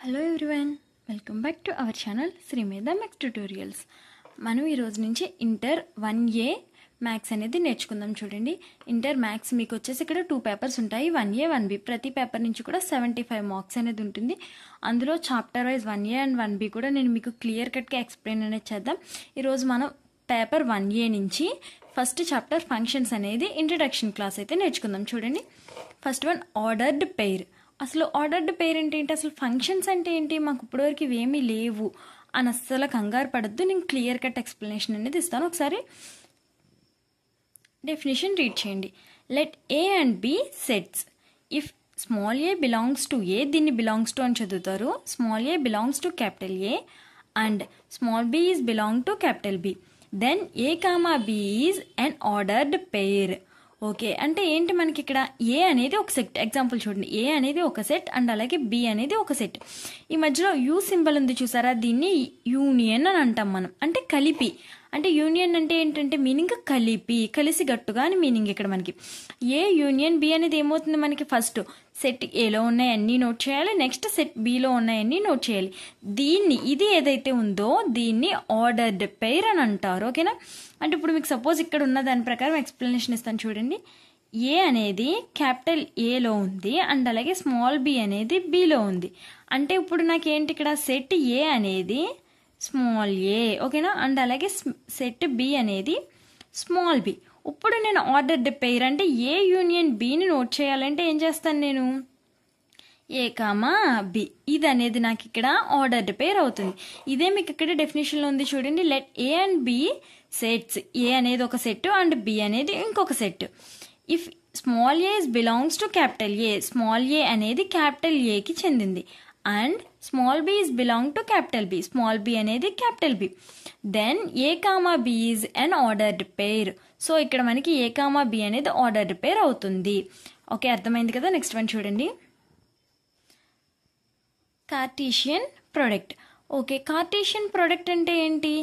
Hello everyone, welcome back to our channel Sri Medha maths tutorials. మనం ఈరోజు నుంచి ఇంటర్ 1A మ్యాథ్స్ అనేది నేర్చుకుందాం. చూడండి, ఇంటర్ మ్యాథ్స్ మీకు వచ్చేసి ఇక్కడ 2 పేపర్స్ ఉంటాయి, 1A 1B. ప్రతి పేపర్ నుంచి కూడా 75 మార్క్స్ అనేది ఉంటుంది. అందులో chapter wise 1A and 1B కూడా నేను మీకు క్లియర్ కట్గా ఎక్స్ప్లెయిన్ అనేది చేద్దాం. ఈరోజు మనం పేపర్ 1A నుంచి ఫస్ట్ చాప్టర్ ఫంక్షన్స్ అనేది ఇంట్రడక్షన్ క్లాస్ అయితే నేర్చుకుందాం. చూడండి, ఫస్ట్ వన్ ఆర్డర్డ్ పెయిర్. అసలు ఆర్డర్డ్ పెయిర్ అంటే ఏంటి, అసలు ఫంక్షన్స్ అంటే ఏంటి, మాకు ఇప్పటివరకు ఇవేమీ లేవు అని అస్సలు కంగారు పడద్దు. నేను క్లియర్ కట్ ఎక్స్ప్లెనేషన్ అనేది ఇస్తాను. ఒకసారి డెఫినేషన్ రీడ్ చేయండి. Let A and B sets. If small A belongs to A, దీన్ని బిలాంగ్స్ టు అని చదువుతారు. Small A belongs to capital A and small B is belong to capital B, then A comma B is an ordered pair. Okay, అంటే ఏంటి, మనకి ఇక్కడ ఏ అనేది ఒక set. Example చూడండి, ఏ అనేది ఒక సెట్ అండ్ అలాగే బి అనేది ఒక సెట్. ఈ మధ్యలో యూ సింబల్ ఉంది చూసారా, దీన్ని యూనియన్ అని అంటాం మనం, అంటే కలిపి. అంటే యూనియన్ అంటే ఏంటంటే మీనింగ్ కలిపి, కలిసి గట్టుగా అని మీనింగ్. ఇక్కడ మనకి ఏ యూనియన్ బి అనేది ఏమవుతుంది, మనకి ఫస్ట్ సెట్ ఏలో ఉన్నాయన్నీ నోట్ చేయాలి, నెక్స్ట్ సెట్ బిలో ఉన్నాయన్నీ నోట్ చేయాలి. దీన్ని, ఇది ఏదైతే ఉందో దీన్ని ఆర్డర్డ్ పెయిర్ అని అంటారు. ఓకేనా, అంటే ఇప్పుడు మీకు సపోజ్ ఇక్కడ ఉన్న దాని ప్రకారం ఎక్స్ప్లెనేషన్ ఇస్తాను. చూడండి, ఏ అనేది క్యాపిటల్ ఏలో ఉంది అండ్ అలాగే స్మాల్ బి అనేది బిలో ఉంది. అంటే ఇప్పుడు నాకేంటి, ఇక్కడ సెట్ ఏ అనేది స్మాల్ ఏ, ఓకేనా, అండ్ అలాగే సెట్ బి అనేది స్మాల్ బి. ఇప్పుడు నేను ఆర్డర్డ్ పెయిర్ అంటే ఏ యూనియన్ బిని నోట్ చేయాలంటే ఏం చేస్తాను, నేను ఏ కామా బి, ఇది అనేది నాకు ఇక్కడ ఆర్డర్డ్ పెయిర్ అవుతుంది. ఇదే మీకు ఇక్కడ డెఫినేషన్లో ఉంది. చూడండి, let A and B sets. A అనేది ఒక సెట్ అండ్ బి అనేది ఇంకొక set. If small A belongs to capital A, small A అనేది క్యాపిటల్ ఏకి చెందింది and small B is belong to capital B, small B అనేది capital B, then A comma B is an ordered pair. So ఇక్కడ మనకి A comma B అనేది ordered pair అవుతుంది. Okay, అర్థమైంది కదా. నెక్స్ట్ వన్ చూడండి, Cartesian product. Okay, Cartesian product అంటే ఏంటి,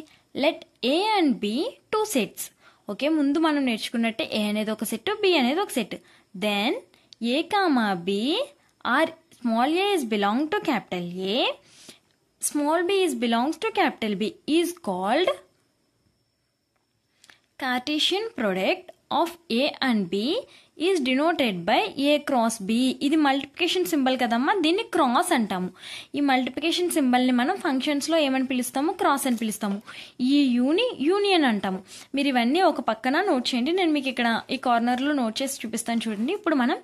let A and B 2 sets. Okay, ముందు మనం నేర్చుకున్నట్టే ఏ అనేది ఒక సెట్, బి అనేది ఒక set. Then A comma B are small a is belong to capital A, small b is belongs to capital B is called Cartesian product of A and B is denoted by A cross B. ఇది multiplication symbol కదమ్మా, దీన్ని cross అంటాము. ఈ multiplication సింబల్ని మనం ఫంక్షన్స్లో ఏమని పిలుస్తాము, క్రాస్ అని పిలుస్తాము. ఈ యూనియన్ అంటాము. మీరు ఇవన్నీ ఒక పక్కన నోట్ చేయండి, నేను మీకు ఇక్కడ ఈ కార్నర్లో నోట్ చేసి చూపిస్తాను. చూడండి, ఇప్పుడు మనం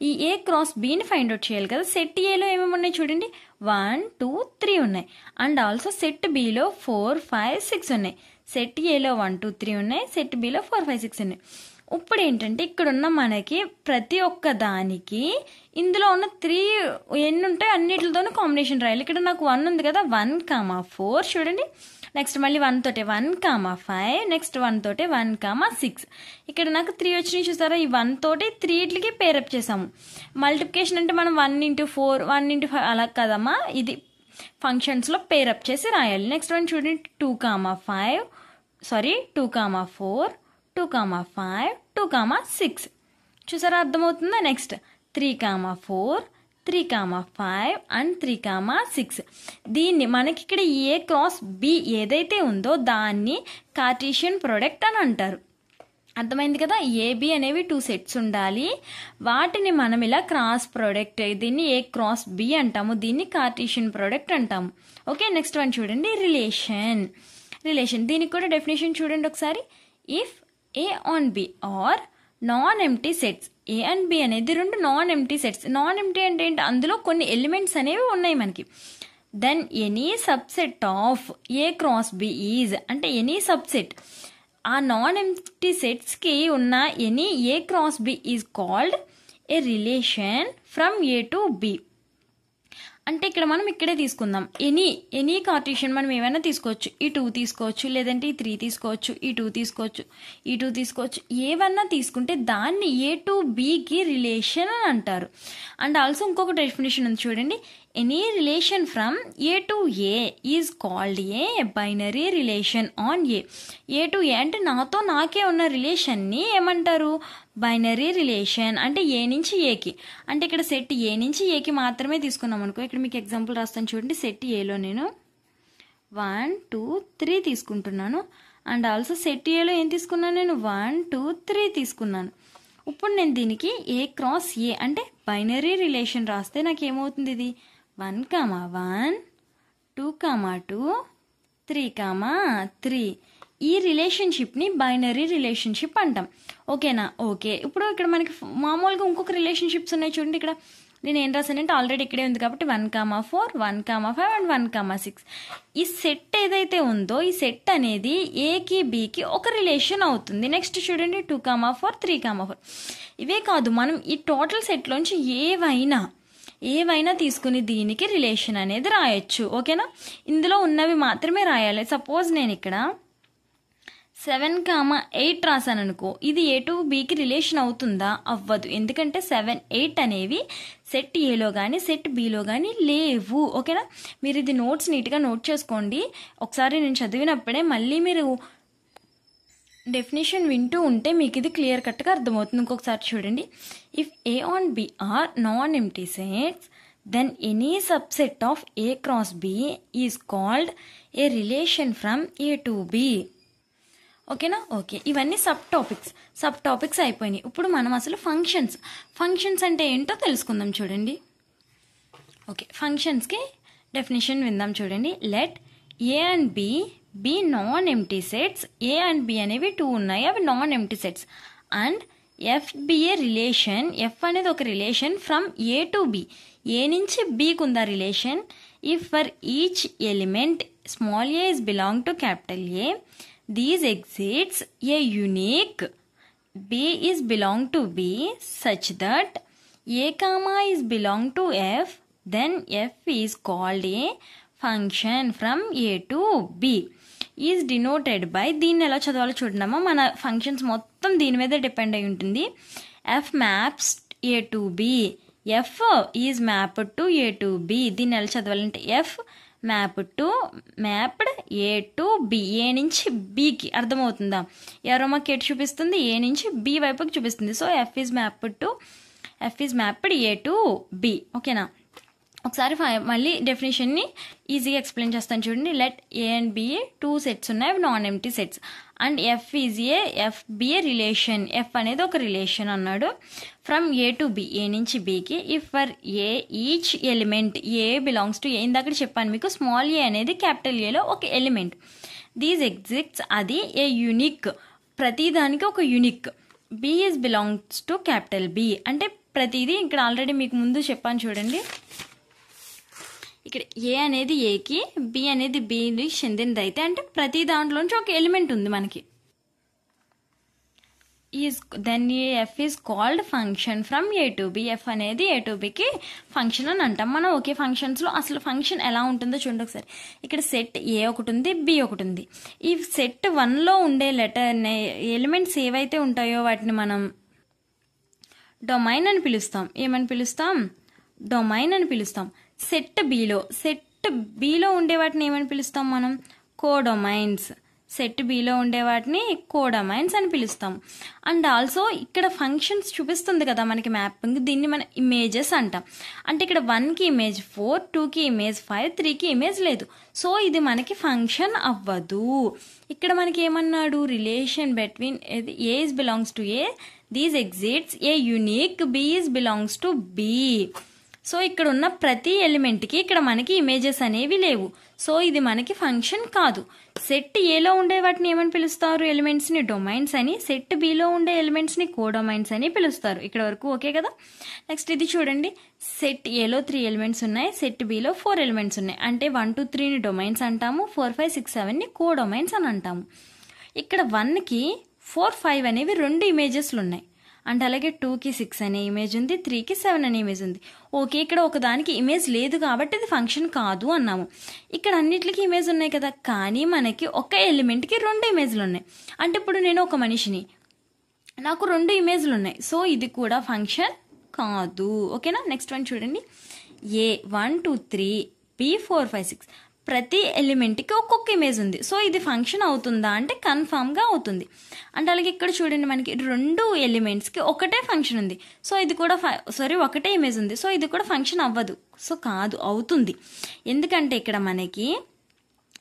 ఈ ఏ క్రాస్ బిని ఫైండ్ అవుట్ చేయాలి కదా. సెట్ ఏలో ఏమేమి ఉన్నాయి చూడండి, 1 2 3 ఉన్నాయి అండ్ ఆల్సో సెట్ బిలో 4 5 6 ఉన్నాయి. సెట్ ఏలో 1 2 3 ఉన్నాయి, సెట్ బిలో 4 5 6 ఉన్నాయి. ఇప్పుడు ఏంటంటే ఇక్కడున్న మనకి ప్రతి ఒక్క దానికి ఇందులో ఉన్న 3 ఎన్ని ఉంటాయి అన్నిటితోనూ కాంబినేషన్ రాయాలి. ఇక్కడ నాకు 1 ఉంది కదా, 1 కామా 4 చూడండి, నెక్స్ట్ మళ్ళీ 1 తోటే 1 కామా 5, నెక్స్ట్ 1 తోటే 1 కామా 6. ఇక్కడ నాకు 3 వచ్చినాయి చూసారా, ఈ 1 తోటి 3కి పేరప్ చేసాము. మల్టిప్లికేషన్ అంటే మనం 1 into 4 1 into 5 అలా కదమ్మా, ఇది ఫంక్షన్స్లో పేరప్ చేసి రాయాలి. నెక్స్ట్ వన్ చూడండి, 2 కామా 5 2 కామా 4 2 కామా 5 2 కామా 6 చూసారా, అర్థమవుతుందా. Next 3 comma 4 3 comma 5 and 3 comma 6. దీన్ని మనకి ఇక్కడ ఏ క్రాస్ బి ఏదైతే ఉందో దాన్ని కార్టీషియన్ ప్రొడక్ట్ అని అంటారు. అర్థమైంది కదా. ఏబి అనేవి 2 సెట్స్ ఉండాలి, వాటిని మనం ఇలా క్రాస్ ప్రొడక్ట్, దీన్ని ఏ క్రాస్ బి అంటాము, దీన్ని కార్టీషియన్ ప్రొడక్ట్ అంటాము. ఓకే, నెక్స్ట్ వన్ చూడండి, రిలేషన్. దీనికి కూడా డెఫినేషన్ చూడండి ఒకసారి. If A on B are non empty sets. A and B అనేది 2 non empty sets. Non empty అంటే ఏంటి, అందులో కొన్ని ఎలిమెంట్స్ అనేవి ఉన్నాయి మనకి. Then any subset of A cross B is, అంటే ఎనీ సబ్సెట్, ఆ నాన్ ఎంప్టీ సెట్స్కి ఉన్న any A cross B is called a relation from A to B. అంటే ఇక్కడ మనం ఇక్కడే తీసుకుందాం, ఎనీ కార్టీషియన్ మనం ఏమైనా తీసుకోవచ్చు. ఈ 2 తీసుకోవచ్చు, లేదంటే ఈ 3 తీసుకోవచ్చు, ఈ 2 తీసుకోవచ్చు, ఈ 2 తీసుకోవచ్చు, ఏవన్నా తీసుకుంటే దాన్ని ఏ టు బికి రిలేషన్ అని అంటారు. అండ్ ఆల్సో ఇంకొక డెఫినేషన్ ఉంది చూడండి, any relation from A to A is called a binary relation on A to A అంటే నాతో నాకే ఉన్న రిలేషన్ని ఏమంటారు? Binary relation. అంటే ఏ నుంచి ఏకి, అంటే ఇక్కడ సెట్ ఏ నుంచి ఏకి మాత్రమే తీసుకున్నాం అనుకో. ఇక్కడ మీకు ఎగ్జాంపుల్ రాస్తాను చూడండి. సెట్ ఏలో నేను 1 2 3 తీసుకుంటున్నాను. అండ్ ఆల్సో సెట్ ఏలో ఏం తీసుకున్నాను? నేను 1 2 3 తీసుకున్నాను. ఇప్పుడు నేను దీనికి ఏ క్రాస్ ఏ అంటే బైనరీ రిలేషన్ రాస్తే నాకు ఏమవుతుంది? ఇది 1, 1 2, 2 3, 3. ఈ రిలేషన్షిప్ని బైనరీ రిలేషన్షిప్ అంటాం. ఓకేనా? ఓకే. ఇప్పుడు ఇక్కడ మనకి మామూలుగా ఇంకొక రిలేషన్షిప్స్ ఉన్నాయి చూడండి. ఇక్కడ నేను ఏం రాశానంటే ఆల్రెడీ ఇక్కడే ఉంది కాబట్టి 1, 4 1, 5 అండ్ 1, 6. ఈ సెట్ ఏదైతే ఉందో ఈ సెట్ అనేది ఏకి బికి ఒక రిలేషన్ అవుతుంది. నెక్స్ట్ చూడండి 2, 4 3, 4. ఇవే కాదు, మనం ఈ టోటల్ సెట్లోంచి ఏవైనా తీసుకుని దీనికి రిలేషన్ అనేది రాయొచ్చు. ఓకేనా? ఇందులో ఉన్నవి మాత్రమే రాయాలి. సపోజ్ నేను ఇక్కడ 7, 8 రాశాను అనుకో, ఇది ఏ టు బికి రిలేషన్ అవుతుందా? అవ్వదు. ఎందుకంటే 7, 8 అనేవి సెట్ ఏలో కానీ సెట్ బిలో కానీ లేవు. ఓకేనా? మీరు ఇది నోట్స్ నీట్గా నోట్ చేసుకోండి. ఒకసారి నేను చదివినప్పుడే మళ్ళీ మీరు డెఫినేషన్ వింటూ ఉంటే మీకు ఇది క్లియర్ కట్గా అర్థమవుతుంది. ఇంకొకసారి చూడండి. If A on B are non empty sets then any subset of A cross B is called a relation from A to B. ఓకేనా? ఓకే. ఇవన్నీ సబ్ టాపిక్స్ అయిపోయినాయి. ఇప్పుడు మనం అసలు ఫంక్షన్స్ అంటే ఏంటో తెలుసుకుందాం. చూడండి. ఓకే, ఫంక్షన్స్కి డెఫినేషన్ విందాం. చూడండి. Let A and B non empty sets. A and B అనేవి 2 ఉన్నాయి, అవి non empty sets. And F be a relation. F అనేది ఒక relation from A to B. A నుంచి బికి ఉందా relation. If for each element small A is belong to capital A, these exits a unique b is belong to b such that a comma is belong to f, then f is called a function from a to b is denoted by. దీన్ని ఎలా చదవాలో చూడమ్మా. మన functions మొత్తం దీని మీద depend అయి ఉంటుంది. f maps a to b, f is mapped to a to b. దీన్ని ఎలా చదవాలంటే f mapped A to B. A నుంచి బికి. అర్థమవుతుందా? ఎవరో మాకు ఎటు చూపిస్తుంది? ఏ నుంచి బి వైపుకి చూపిస్తుంది. So F is mapped A to B. ఓకేనా? ఒకసారి మళ్ళీ డెఫినేషన్ని ఈజీగా ఎక్స్ప్లెయిన్ చేస్తాను చూడండి. Let A and B 2 sets ఉన్నాయి, అవి non empty sets. And F be a relation. F అనేది ఒక రిలేషన్ అన్నాడు. From A to B, A నుంచి బికి. If for A each element A belongs to A. ఇందాక చెప్పాను మీకు, స్మాల్ ఏ అనేది క్యాపిటల్ ఏలో ఒక ఎలిమెంట్. దీస్ ఎగ్జిట్స్, అది ఏ యూనిక్, ప్రతిదానికి ఒక unique. B is belongs to capital B అంటే ప్రతిదీ. ఇక్కడ ఆల్రెడీ మీకు ముందు చెప్పాను చూడండి. ఇక్కడ ఏ అనేది ఏకి, బి అనేది బికి చెందినది అయితే, అంటే ప్రతి దాంట్లోంచి ఒక ఎలిమెంట్ ఉంది మనకి. Then F is called function from A to B. F అనేది ఏ టు బికి ఫంక్షన్ అని అంటాం మనం. ఓకే, ఫంక్షన్స్లో అసలు ఫంక్షన్ ఎలా ఉంటుందో చూడండి ఒకసారి. ఇక్కడ సెట్ ఏ ఒకటి ఉంది, బి ఒకటి ఉంది. ఈ సెట్ 1లో ఉండే ఎలిమెంట్స్ ఏవైతే ఉంటాయో వాటిని మనం డొమైన్ అని పిలుస్తాం. ఏమని పిలుస్తాం? డొమైన్ అని పిలుస్తాం. సెట్ బిలో ఉండే వాటిని ఏమని పిలుస్తాం మనం? కోడొమైన్స్. సెట్ బిలో ఉండే వాటిని కోడొమైన్స్ అని పిలుస్తాం. అండ్ ఆల్సో ఇక్కడ ఫంక్షన్స్ చూపిస్తుంది కదా మనకి మ్యాపింగ్, దీన్ని మనం ఇమేజెస్ అంటాం. అంటే ఇక్కడ 1కి ఇమేజ్ 4, 2కి ఇమేజ్ 5, 3కి ఇమేజ్ లేదు. సో ఇది మనకి ఫంక్షన్ అవ్వదు. ఇక్కడ మనకి ఏమన్నాడు? Relation between A is belongs to A, these exits a unique, B is belongs to B. So ఇక్కడ ఉన్న ప్రతి ఎలిమెంట్కి ఇక్కడ మనకి ఇమేజెస్ అనేవి లేవు. సో ఇది మనకి ఫంక్షన్ కాదు. సెట్ ఏలో ఉండే వాటిని ఏమని పిలుస్తారు? ఎలిమెంట్స్ని డొమైన్స్ అని. సెట్ బిలో ఉండే ఎలిమెంట్స్ని కోడొమైన్స్ అని పిలుస్తారు. ఇక్కడ వరకు ఓకే కదా? నెక్స్ట్ ఇది చూడండి. సెట్ ఏలో 3 ఎలిమెంట్స్ ఉన్నాయి, సెట్ బిలో 4 ఎలిమెంట్స్ ఉన్నాయి. అంటే 1 2 3ని డొమైన్స్ అంటాము, 4 5 6 7ని కోడొమైన్స్ అని అంటాము. ఇక్కడ 1కి 4 5 అనేవి 2 ఇమేజెస్లు ఉన్నాయి. అండ్ అలాగే 2కి 6 అనే ఇమేజ్ ఉంది, 3కి 7 అనే ఇమేజ్ ఉంది. ఓకే, ఇక్కడ ఒకదానికి ఇమేజ్ లేదు కాబట్టి ఇది ఫంక్షన్ కాదు అన్నాము. ఇక్కడ అన్నిటికీ ఇమేజ్ ఉన్నాయి కదా, కానీ మనకి ఒక ఎలిమెంట్కి 2 ఇమేజ్లు ఉన్నాయి. అంటే ఇప్పుడు నేను ఒక మనిషిని, నాకు 2 ఇమేజ్లు ఉన్నాయి. సో ఇది కూడా ఫంక్షన్ కాదు. ఓకేనా? నెక్స్ట్ వన్ చూడండి. ఏ 1 2 3 బి 4 5 6 ప్రతి ఎలిమెంట్కి ఒక్కొక్క ఇమేజ్ ఉంది. సో ఇది ఫంక్షన్ అవుతుందా అంటే కన్ఫామ్గా అవుతుంది. అంటే అలాగే ఇక్కడ చూడండి, మనకి 2 ఎలిమెంట్స్కి ఒకటే ఫంక్షన్ ఉంది. సో ఇది కూడా ఒకటే ఇమేజ్ ఉంది. సో ఇది కూడా ఫంక్షన్ అవ్వదు. సో కాదు, అవుతుంది. ఎందుకంటే ఇక్కడ మనకి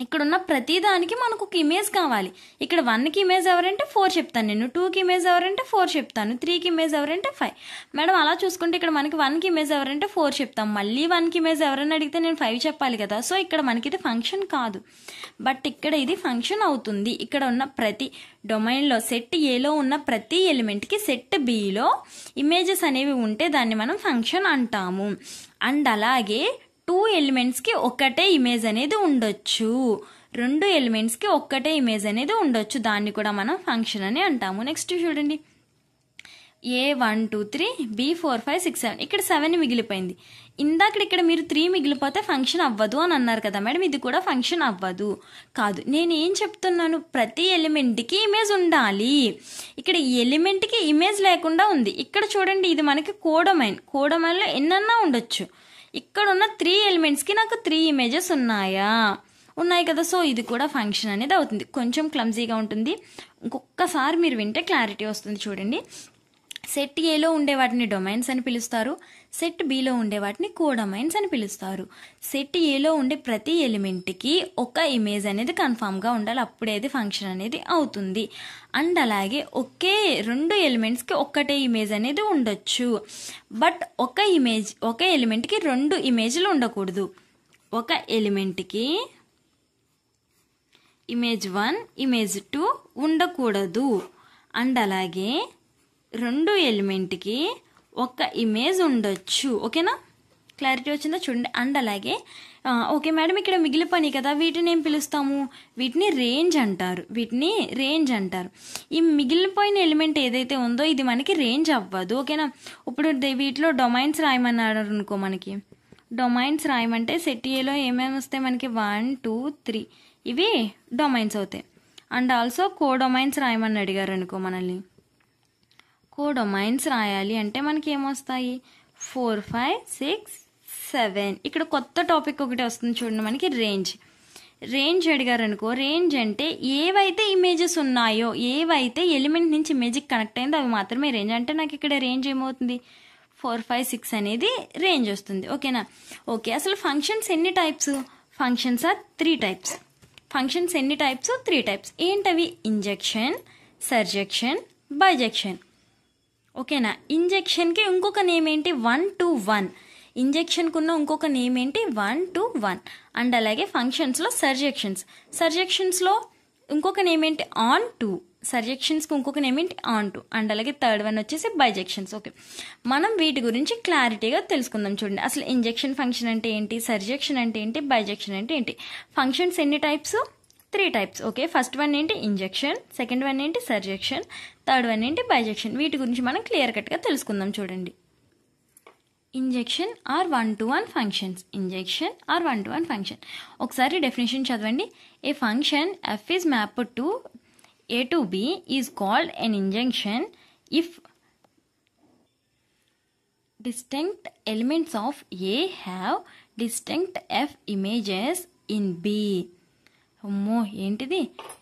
ఇక్కడున్న ప్రతిదానికి మనకు ఒక ఇమేజ్ కావాలి. ఇక్కడ 1కి ఇమేజ్ ఎవరంటే 4 చెప్తాను నేను, 2కి ఇమేజ్ ఎవరంటే 4 చెప్తాను, 3కి ఇమేజ్ ఎవరంటే 5. మేడం అలా చూసుకుంటే ఇక్కడ మనకి 1కి ఇమేజ్ ఎవరంటే 4 చెప్తాం, మళ్ళీ 1కి ఇమేజ్ ఎవరని అడిగితే నేను 5 చెప్పాలి కదా. సో ఇక్కడ మనకి ఇది ఫంక్షన్ కాదు, బట్ ఇక్కడ ఇది ఫంక్షన్ అవుతుంది. ఇక్కడ ఉన్న ప్రతి డొమైన్లో సెట్ ఏలో ఉన్న ప్రతి ఎలిమెంట్కి సెట్ బిలో ఇమేజెస్ అనేవి ఉంటే దాన్ని మనం ఫంక్షన్ అంటాము. అండ్ అలాగే 2 ఎలిమెంట్స్కి ఒక్కటే ఇమేజ్ అనేది ఉండొచ్చు, 2 ఎలిమెంట్స్కి ఒక్కటే ఇమేజ్ అనేది ఉండొచ్చు, దాన్ని కూడా మనం ఫంక్షన్ అని అంటాము. నెక్స్ట్ చూడండి, ఏ 1 2 3 బి 4 5 6 7 ఇక్కడ 7 మిగిలిపోయింది. ఇక్కడ మీరు 3 మిగిలిపోతే ఫంక్షన్ అవ్వదు అని అన్నారు కదా మేడం, ఇది కూడా ఫంక్షన్ అవ్వదు. కాదు, నేను ఏం చెప్తున్నాను, ప్రతి ఎలిమెంట్కి ఇమేజ్ ఉండాలి. ఇక్కడ ఈ ఎలిమెంట్కి ఇమేజ్ లేకుండా ఉంది. ఇక్కడ చూడండి, ఇది మనకి కోడొమైన్లో ఎన్నన్నా ఉండొచ్చు. ఇక్కడ ఉన్న 3 ఎలిమెంట్స్కి నాకు 3 ఇమేజెస్ ఉన్నాయి కదా. సో ఇది కూడా ఫంక్షన్ అనేది అవుతుంది. కొంచెం క్లమ్జీగా ఉంటుంది, ఇంకొకసారి మీరు వింటే క్లారిటీ వస్తుంది. చూడండి, సెట్ ఏలో ఉండే వాటిని డొమైన్స్ అని పిలుస్తారు, సెట్ బిలో ఉండే వాటిని కోడొమైన్స్ అని పిలుస్తారు. సెట్ ఏలో ఉండే ప్రతి ఎలిమెంట్కి ఒక ఇమేజ్ అనేది కన్ఫామ్గా ఉండాలి, అప్పుడే అది ఫంక్షన్ అనేది అవుతుంది. అండ్ అలాగే ఒకే 2 ఎలిమెంట్స్కి ఒక్కటే ఇమేజ్ అనేది ఉండొచ్చు, బట్ ఒక ఎలిమెంట్కి 2 ఇమేజ్లు ఉండకూడదు. ఒక ఎలిమెంట్కి ఇమేజ్ 1 ఇమేజ్ 2 ఉండకూడదు. అండ్ అలాగే 2 ఎలిమెంట్కి ఒక ఇమేజ్ ఉండొచ్చు. ఓకేనా, క్లారిటీ వచ్చిందా చూడండి. అండ్ అలాగే ఓకే మేడం, ఇక్కడ మిగిలిపోయి కదా, వీటిని ఏం పిలుస్తాము, వీటిని రేంజ్ అంటారు. ఈ మిగిలిపోయిన ఎలిమెంట్ ఏదైతే ఉందో ఇది మనకి రేంజ్ అవ్వదు. ఓకేనా, ఇప్పుడు వీటిలో డొమైన్స్ రాయమన్నాడు అనుకో, మనకి డొమైన్స్ రాయమంటే సెట్ ఏలో ఏమేమి వస్తాయి మనకి 1 2 3 ఇవి డొమైన్స్ అవుతాయి. అండ్ ఆల్సో కోడొమైన్స్ రాయమని అడిగారు అనుకో, మనల్ని కోడొమైన్స్ రాయాలి అంటే మనకి ఏమొస్తాయి 4 5 6 7. ఇక్కడ కొత్త టాపిక్ ఒకటి వస్తుంది చూడండి, మనకి రేంజ్ అడిగారు అనుకో. రేంజ్ అంటే ఏవైతే ఇమేజెస్ ఉన్నాయో, ఏవైతే ఎలిమెంట్ నుంచి ఇమేజ్కి కనెక్ట్ అయిందో అవి మాత్రమే రేంజ్. అంటే నాకు ఇక్కడ రేంజ్ ఏమవుతుంది 4 5 6 అనేది రేంజ్ వస్తుంది. ఓకేనా, ఓకే. అసలు ఫంక్షన్స్ ఎన్ని types? Functions are 3 types. Functions ఎన్ని టైప్స్? 3 టైప్స్. ఏంటవి? Injection, surjection, bijection. ఓకేనా, ఇంజెక్షన్కి ఇంకొక నేమ్ ఏంటి 1 to 1. ఇంజెక్షన్కి ఉన్న ఇంకొక నేమ్ ఏంటి 1 to 1. అండ్ అలాగే ఫంక్షన్స్లో సర్జెక్షన్స్లో ఇంకొక నేమ్ ఏంటి ఆన్ టు. సర్జెక్షన్స్కి ఇంకొక నేమ్ ఏంటి ఆన్ టు. అండ్ అలాగే థర్డ్ వన్ వచ్చేసి బైజెక్షన్స్. ఓకే, మనం వీటి గురించి క్లారిటీగా తెలుసుకుందాం. చూడండి, అసలు ఇంజెక్షన్ ఫంక్షన్ అంటే ఏంటి, సర్జెక్షన్ అంటే ఏంటి, బైజెక్షన్ అంటే ఏంటి. ఫంక్షన్స్ ఎన్ని types? 3 types. Okay, first one ఏంటి ఇంజెక్షన్, సెకండ్ వన్ ఏంటి సర్జెక్షన్, థర్డ్ వన్ ఏంటి బైజెక్షన్. వీటి గురించి మనం క్లియర్ కట్గా తెలుసుకుందాం. చూడండి, injection or 1 to 1 functions. Injection or 1 to 1 function. ఒకసారి డెఫినేషన్ చదవండి. A function F is mapped to a to b is called an injection if distinct elements of A have distinct F images in B. అమ్మో ఏంటిది,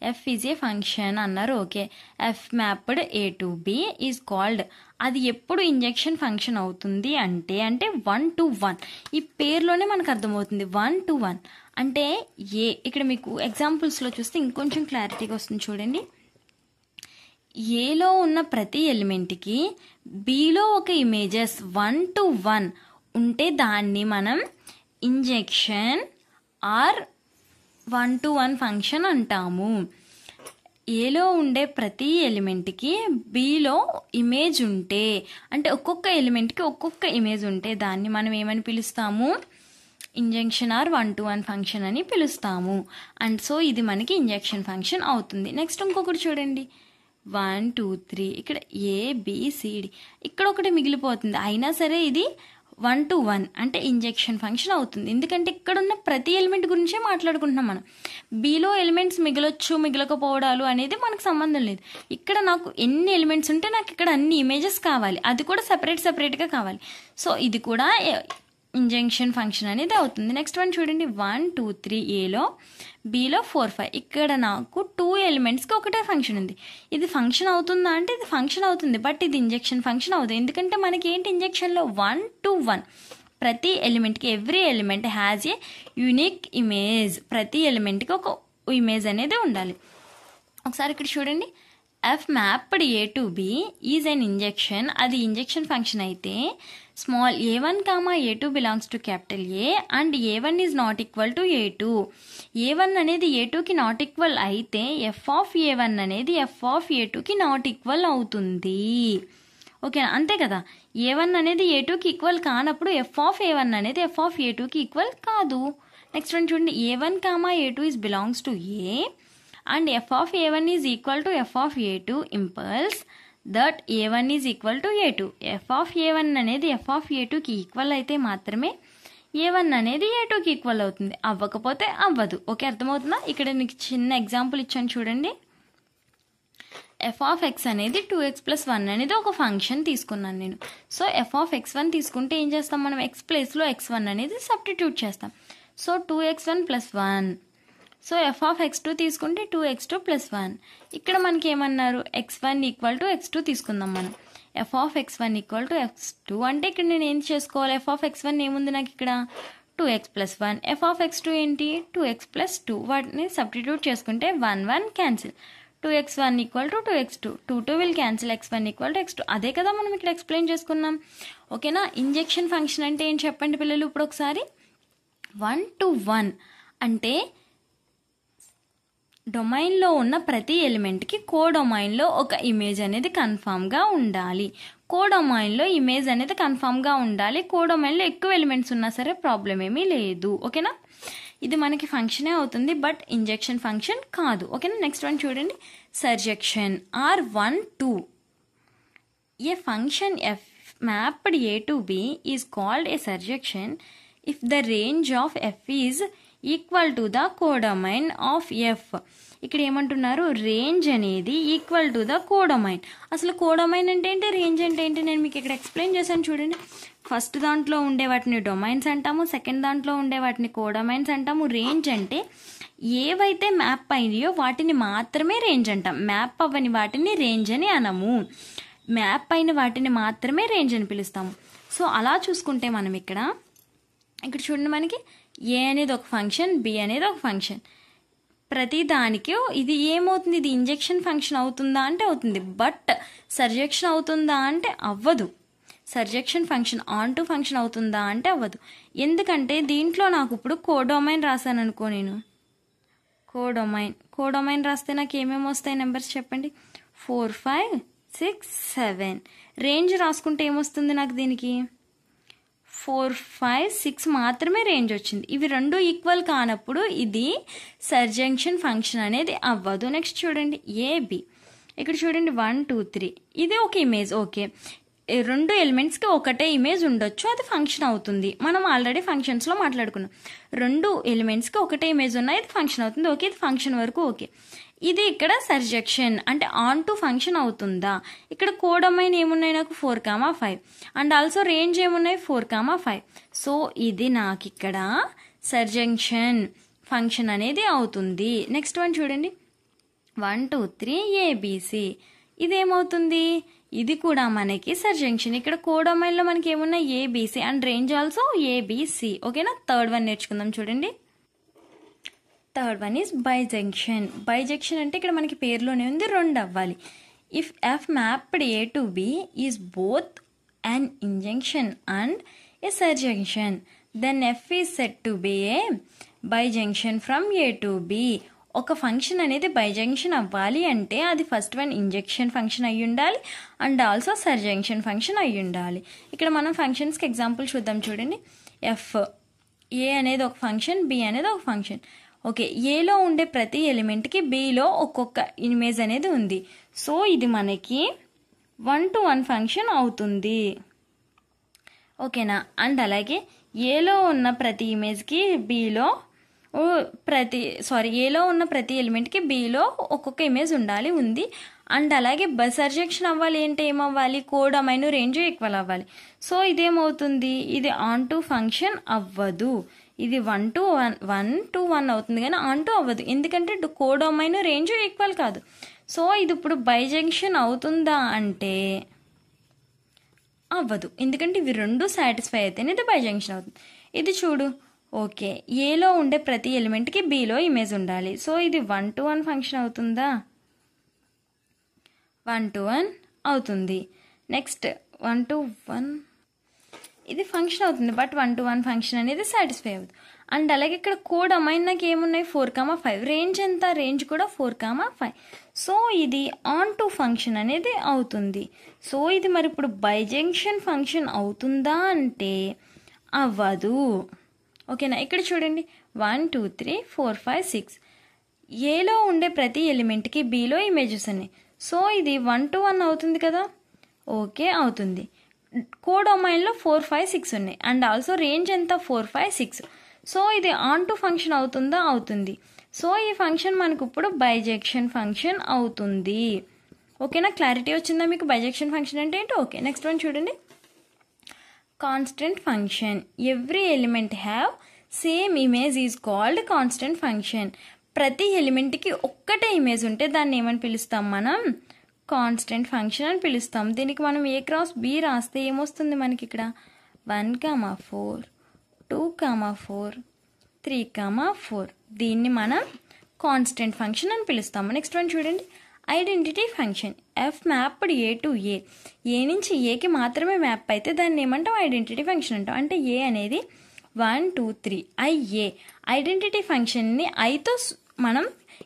F is a function అన్నారు. Okay, F mapped A to B is called, అది ఎప్పుడు injection function అవుతుంది అంటే 1 to 1. ఈ పేరులోనే మనకు అర్థమవుతుంది 1 to 1 అంటే ఏ. ఇక్కడ మీకు ఎగ్జాంపుల్స్లో చూస్తే ఇంకొంచెం క్లారిటీగా వస్తుంది. చూడండి, ఏలో ఉన్న ప్రతి ఎలిమెంట్కి బిలో ఒక ఇమేజెస్ 1 to 1 ఉంటే దాన్ని మనం ఇంజెక్షన్ ఆర్ 1 to 1 ఫంక్షన్ అంటాము. ఏలో ఉండే ప్రతి ఎలిమెంట్కి బిలో ఇమేజ్ ఉంటే, అంటే ఒక్కొక్క ఎలిమెంట్కి ఒక్కొక్క ఇమేజ్ ఉంటే దాన్ని మనం ఏమని పిలుస్తాము, ఇంజెక్షన్ ఆర్ 1 to 1 ఫంక్షన్ అని పిలుస్తాము. అండ్ సో ఇది మనకి ఇంజెక్షన్ ఫంక్షన్ అవుతుంది. నెక్స్ట్ ఇంకొకటి చూడండి, 1 2 3 ఇక్కడ ABCD ఇక్కడ ఒకటి మిగిలిపోతుంది. అయినా సరే ఇది 1 to 1 అంటే ఇంజెక్షన్ ఫంక్షన్ అవుతుంది. ఎందుకంటే ఇక్కడ ఉన్న ప్రతి ఎలిమెంట్ గురించే మాట్లాడుకుంటున్నాం మనం. బిలో ఎలిమెంట్స్ మిగలొచ్చు మిగలకపోవడాలు అనేది మనకు సంబంధం లేదు. ఇక్కడ నాకు ఎన్ని ఎలిమెంట్స్ ఉంటే నాకు ఇక్కడ అన్ని ఇమేజెస్ కావాలి, అది కూడా సపరేట్గా కావాలి. సో ఇది కూడా ఇంజంక్షన్ ఫంక్షన్ అనేది అవుతుంది. నెక్స్ట్ వన్ చూడండి, 1 2 3 ఏలో, బిలో 4 5. ఇక్కడ నాకు 2 ఎలిమెంట్స్కి ఒకటే ఫంక్షన్ ఉంది. ఇది ఫంక్షన్ అవుతుందా అంటే ఇది ఫంక్షన్ అవుతుంది, బట్ ఇది ఇంజెక్షన్ ఫంక్షన్ అవుతుంది. ఎందుకంటే మనకి ఏంటి ఇంజెక్షన్లో 1 to 1 ప్రతి ఎలిమెంట్కి every element has a unique image. ప్రతి ఎలిమెంట్కి ఒక ఇమేజ్ అనేది ఉండాలి. ఒకసారి ఇక్కడ చూడండి, F mapped A to B is an injection. అది ఇంజెక్షన్ ఫంక్షన్ అయితే small a1 comma a2 belongs to capital A and a1 is not equal to a2. a1 అనేది a2కి నాట్ ఈక్వల్ అయితే ఎఫ్ ఆఫ్ a1 అనేది F of a2కి not equal అవుతుంది. ఓకేనా, అంతే కదా. a1 అనేది a2కి ఈక్వల్ కానప్పుడు ఎఫ్ ఆఫ్ a1 అనేది ఎఫ్ ఆఫ్ a2కి ఈక్వల్ కాదు. నెక్స్ట్ వన్ చూడండి, a1 comma a2 is belongs to A and f of a1 is equal to f of a2 impulse that a1 is equal to a2. f of a1 అనేది f of a2కి equal అయితే మాత్రమే a1 అనేది a2కి equal అవుతుంది, అవ్వకపోతే అవ్వదు. Okay, అర్థమవుతుందా? ఇక్కడ నీకు చిన్న ఎగ్జాంపుల్ ఇచ్చాను చూడండి. f of x అనేది 2x plus 1 అనేది ఒక ఫంక్షన్ తీసుకున్నాను నేను. సో f of x1 తీసుకుంటే ఏం చేస్తాం మనం, x ప్లేస్లో x1 అనేది సబ్స్టిట్యూట్ చేస్తాం. So 2x1 plus 1. So F of x2 తీసుకుంటే 2x2 plus 1. ఇక్కడ మనకి ఏమన్నారు, x1 ఈక్వల్ టు x2 తీసుకుందాం మనం. F of x1 equal to x2 అంటే ఇక్కడ నేను ఏం చేసుకోవాలి, ఎఫ్ ఆఫ్ x1 ఏముంది నాకు ఇక్కడ 2x plus 1. F of x2 ఏంటి 2x plus 2. వాటిని సబ్స్టిట్యూట్ చేసుకుంటే 1 1 cancel. 2x1 equal to 2x2. 2 2 will cancel. x1 equal to x2. అదే కదా మనం ఇక్కడ ఎక్స్ప్లెయిన్ చేసుకున్నాం. ఓకేనా, ఇంజెక్షన్ ఫంక్షన్ అంటే ఏం చెప్పండి పిల్లలు ఇప్పుడు ఒకసారి. 1 to 1 అంటే డొమైన్లో ఉన్న ప్రతి ఎలిమెంట్కి కోడొమైన్లో ఒక ఇమేజ్ అనేది కన్ఫామ్గా ఉండాలి. కోడొమైన్లో ఇమేజ్ అనేది కన్ఫామ్గా ఉండాలి. కోడొమైన్లో ఎక్కువ ఎలిమెంట్స్ ఉన్నా సరే ప్రాబ్లం ఏమీ లేదు. ఓకేనా, ఇది మనకి ఫంక్షనే అవుతుంది, బట్ ఇంజెక్షన్ ఫంక్షన్ కాదు. ఓకేనా, నెక్స్ట్ వన్ చూడండి, సర్జెక్షన్ R1 2. A function F mapped A to B is called A సర్జెక్షన్ if the range of F is equal to the codomain of F. ఇక్కడ ఏమంటున్నారు, రేంజ్ అనేది ఈక్వల్ టు ద కోడొమైన్. అసలు codomain అంటే ఏంటి, range అంటే ఏంటి, నేను మీకు ఇక్కడ ఎక్స్ప్లెయిన్ చేశాను చూడండి. ఫస్ట్ దాంట్లో ఉండే వాటిని డొమైన్స్ అంటాము, సెకండ్ దాంట్లో ఉండే వాటిని కోడొమైన్స్ అంటాము. రేంజ్ అంటే ఏవైతే మ్యాప్ అయినాయో వాటిని మాత్రమే రేంజ్ అంటాం, మ్యాప్ అవ్వని వాటిని రేంజ్ అని అనము. మ్యాప్ అయిన వాటిని మాత్రమే రేంజ్ అని పిలుస్తాము. సో అలా చూసుకుంటే మనం ఇక్కడ చూడండి, మనకి ఏ అనేది ఒక ఫంక్షన్, బి అనేది ఒక ఫంక్షన్. ప్రతి దానికి ఇది ఏమవుతుంది, ఇది ఇంజెక్షన్ ఫంక్షన్ అవుతుందా అంటే అవుతుంది, బట్ సర్జెక్షన్ అవుతుందా అంటే అవ్వదు. సర్జెక్షన్ ఫంక్షన్ ఆన్ టు ఫంక్షన్ అవుతుందా అంటే అవ్వదు. ఎందుకంటే దీంట్లో నాకు ఇప్పుడు కోడొమైన్ రాశాను అనుకో, నేను కోడొమైన్ రాస్తే నాకు ఏమేమి వస్తాయి నెంబర్స్ చెప్పండి, 4 5 6 7. రేంజ్ రాసుకుంటే ఏమొస్తుంది నాకు, దీనికి 4 5 6 మాత్రమే రేంజ్ వచ్చింది. ఇవి రెండు ఈక్వల్ కానప్పుడు ఇది సర్జెక్షన్ ఫంక్షన్ అనేది అవ్వదు. నెక్స్ట్ చూడండి, ఏబి. ఇక్కడ చూడండి 1 2 3. ఇది ఒక ఇమేజ్. ఓకే, రెండు ఎలిమెంట్స్కి ఒకటే ఇమేజ్ ఉండొచ్చు, అది ఫంక్షన్ అవుతుంది. మనం ఆల్రెడీ ఫంక్షన్స్లో మాట్లాడుకున్నాం. రెండు ఎలిమెంట్స్కి ఒకటే ఇమేజ్ ఉన్నాయి, ఇది ఫంక్షన్ అవుతుంది. ఓకే, ఇది ఫంక్షన్ వరకు ఓకే. ఇది ఇక్కడ సర్జెక్షన్ అంటే ఆన్ టు ఫంక్షన్ అవుతుందా. ఇక్కడ కోడొమైన్ ఏమున్నాయి నాకు 4 5 అండ్ ఆల్సో రేంజ్ ఏమున్నాయి 4 5. సో ఇది నాకు ఇక్కడ సర్జెక్షన్ ఫంక్షన్ అనేది అవుతుంది. నెక్స్ట్ వన్ చూడండి, 1 2 3 ఏబిసి. ఇదేమవుతుంది, ఇది కూడా మనకి సర్జెక్షన్. ఇక్కడ కోడొమైన్లో మనకి ఏమున్నాయి ABC and range also ABC. ఓకేనా, థర్డ్ వన్ నేర్చుకుందాం చూడండి. Third one is bijection. Bijection అంటే ఇక్కడ మనకి పేరులోనే ఉంది, రెండు అవ్వాలి. If F mapped A to B is both an injunction and A surjection then F is set to B a bijection from A to B. ఒక ఫంక్షన్ అనేది bijection అవ్వాలి అంటే అది ఫస్ట్ వన్ ఇంజెక్షన్ ఫంక్షన్ అయ్యి ఉండాలి and also సర్జెక్షన్ function అయ్యి ఉండాలి. ఇక్కడ మనం ఫంక్షన్స్కి ఎగ్జాంపుల్ చూద్దాం చూడండి. ఎఫ్ ఏ అనేది ఒక ఫంక్షన్, బి అనేది ఒక ఫంక్షన్. ఓకే, ఏలో ఉండే ప్రతి ఎలిమెంట్కి బిలో ఒక్కొక్క ఇమేజ్ అనేది ఉంది. సో ఇది మనకి 1 to 1 ఫంక్షన్ అవుతుంది. ఓకేనా, అండ్ అలాగే ఏలో ఉన్న ప్రతి ఇమేజ్కి బిలో ఏలో ఉన్న ప్రతి ఎలిమెంట్కి బిలో ఒక్కొక్క ఇమేజ్ ఉండాలి, ఉంది. అండ్ అలాగే బైసర్జెక్షన్ అవ్వాలి అంటే ఏమవ్వాలి, కోడ్ అమైనో రేంజ్ ఈక్వల్ అవ్వాలి. సో ఇదేమవుతుంది, ఇది ఆన్ టు ఫంక్షన్ అవ్వదు. ఇది 1 to 1 అవుతుంది కానీ ఆన్ టు అవ్వదు, ఎందుకంటే కోడ్ అమైనో రేంజ్ ఈక్వల్ కాదు. సో ఇది ఇప్పుడు బైజంక్షన్ అవుతుందా అంటే అవ్వదు, ఎందుకంటే ఇవి రెండు సాటిస్ఫై అయితేనే ఇది బైజంక్షన్ అవుతుంది. ఇది చూడు, ఓకే, ఏలో ఉండే ప్రతి ఎలిమెంట్కి బిలో ఇమేజ్ ఉండాలి. సో ఇది 1 to 1 ఫంక్షన్ అవుతుందా, 1 to 1 అవుతుంది. నెక్స్ట్ 1 to 1 ఇది ఫంక్షన్ అవుతుంది, బట్ 1 to 1 ఫంక్షన్ అనేది సాటిస్ఫై అవుతుంది. అండ్ అలాగే ఇక్కడ కోడ్ అమైనాకి ఏమున్నాయి, 4,5. రేంజ్ ఎంత, రేంజ్ కూడా 4,5. సో ఇది ఆన్ టు ఫంక్షన్ అనేది అవుతుంది. సో ఇది మరి ఇప్పుడు బైజంక్షన్ ఫంక్షన్ అవుతుందా అంటే అవ్వదు. ఓకేనా, ఇక్కడ చూడండి 1 2 3 4 5 6 ఏలో ఉండే ప్రతి ఎలిమెంట్కి బిలో ఇమేజెస్ ఉన్నాయి. సో ఇది 1 to 1 అవుతుంది కదా, ఓకే అవుతుంది. కోడొమైన్లో 4 5 6 ఉన్నాయి అండ్ ఆల్సో రేంజ్ ఎంత 4 5 6. సో ఇది ఆన్ టు ఫంక్షన్ అవుతుందా, అవుతుంది. సో ఈ ఫంక్షన్ మనకు ఇప్పుడు బైజెక్షన్ ఫంక్షన్ అవుతుంది. ఓకేనా, క్లారిటీ వచ్చిందా మీకు బైజెక్షన్ ఫంక్షన్ అంటే ఏంటో? ఓకే, నెక్స్ట్ వన్ చూడండి, constant function. Every element have same image is called constant function. ప్రతి ఎలిమెంట్కి ఒక్కటే ఇమేజ్ ఉంటే దాన్ని ఏమని పిలుస్తాం మనం, కాన్స్టెంట్ ఫంక్షన్ అని పిలుస్తాం. దీనికి మనం A క్రాస్ B రాస్తే ఏమొస్తుంది మనకి ఇక్కడ 1, 4 2, 4 3, 4. దీన్ని మనం కాన్స్టెంట్ ఫంక్షన్ అని పిలుస్తాము. నెక్స్ట్ వన్ చూడండి, identity function. F mapped A to A, ఏ నుంచి ఏకి మాత్రమే మ్యాప్ అయితే దాన్ని ఏమంటాం, ఐడెంటిటీ ఫంక్షన్ అంటాం. అంటే ఏ అనేది 1 2 3 IA. ఐడెంటిటీ ఫంక్షన్ని ఐతో మనం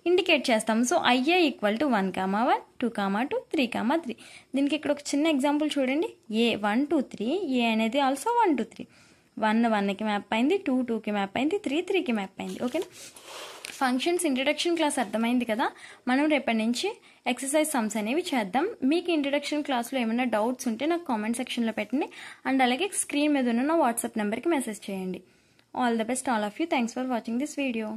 ఇండికేట్ చేస్తాం. So IA equal to 1, 1 2, 2 3, 3. దీనికి ఇక్కడ ఒక చిన్న ఎగ్జాంపుల్ చూడండి, ఏ 1 2 3, ఏ అనేది ఆల్సో 1 2 3. 1 1కి మ్యాప్ అయింది, 2 2కి మ్యాప్ అయింది, 3 3కి మ్యాప్ అయింది. ఓకేనా, ఫంక్షన్స్ ఇంట్రడక్షన్ క్లాస్ అర్థమైంది కదా. మనం రేపటి నుంచి ఎక్సర్సైజ్ సమ్స్ అనేవి చేద్దాం. మీకు ఇంట్రడక్షన్ క్లాస్లో ఏమైనా డౌట్స్ ఉంటే నాకు కామెంట్ సెక్షన్లో పెట్టండి అండ్ అలాగే స్క్రీన్ మీద ఉన్న నా వాట్సాప్ నెంబర్కి మెసేజ్ చేయండి. All the best all of you. Thanks for watching this video.